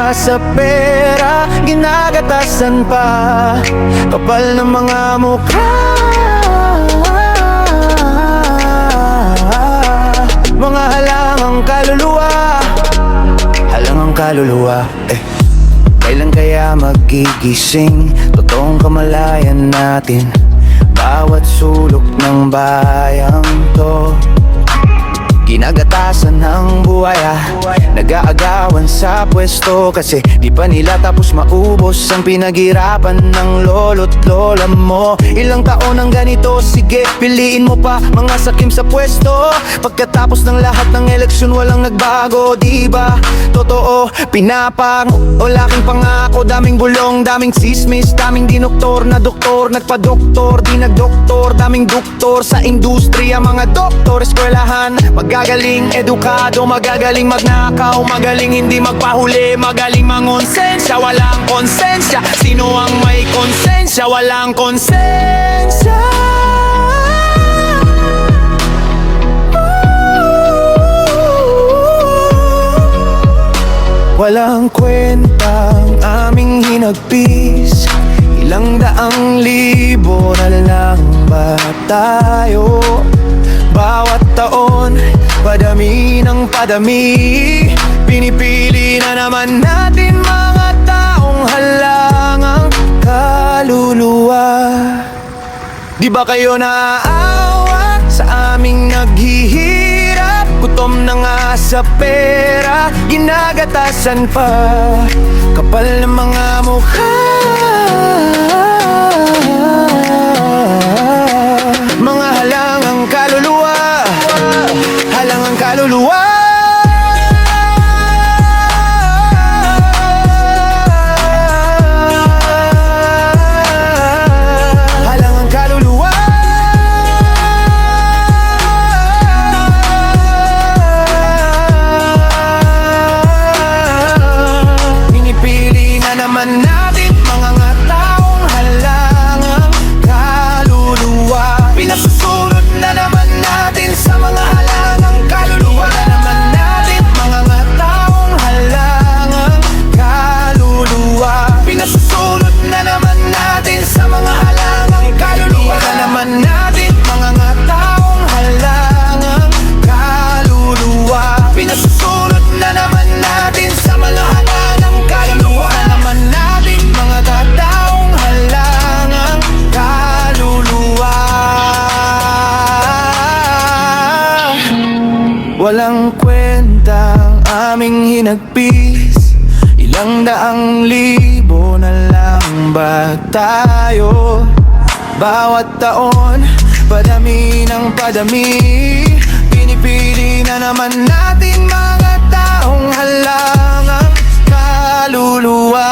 nga sa pera, ginagatasan pa. Kapal ng mga mukha, mga halangang kaluluwa, halangang kaluluwa. Kailan kaya magigising totoong kamalayan natin? Bawat sulok ng bayang to, ginagatasan ng buhaya, nag-aagawan sa pwesto. Kasi di pa nila tapos maubos ang pinaghirapan ng lolo't lola mo. Ilang taon ang ganito, sige piliin mo pa mga sakim sa pwesto. Pagkatapos ng lahat ng eleksyon walang nagbago, diba? Totoo, pinapang o laking pangako, daming bulong, daming sismis, daming dinoktor na doktor, nagpa-doktor, di nagdoktor, daming doktor sa industriya, mga doktor, eskwelahan, magagaling edukado, magagaling magnakaw, magaling hindi magpahuli, magaling mangonsensya, walang konsensya. Sino ang may konsensya? Walang konsensya. Walang kwentang aming hinagpis, ilang daang libo na lang ba tayo? Bawat taon, padami ng padami, pinipili na naman natin mga taong halangang kaluluwa. Di ba kayo naaawa sa aming naghihirap? Gutom na nga sa pera, ginagatasan pa. Kapal ng mga mukha, mga halangang kaluluwa, halangang kaluluwa. Halangang kaluluwa. Pinipili na naman natin mga nga taong halangang kaluluwa. Pinasusunod na naman natin sa mga halangang kaluluwa. Na naman natin mga nga taong halangang kaluluwa. Pinasusunod na naman natin sa mga halangang kaluluwa. Na naman natin mga nga taong halangang kaluluwa. Pinasusunod na naman natin sa mga halangang kaluluwa. Na naman natin mga taong halangang kaluluwa. Walang kwentang aming hinagpis, ilang daang libo na lang ba tayo? Bawat taon, padami ng padami, pinipili na naman natin mga taong halangang kaluluwa.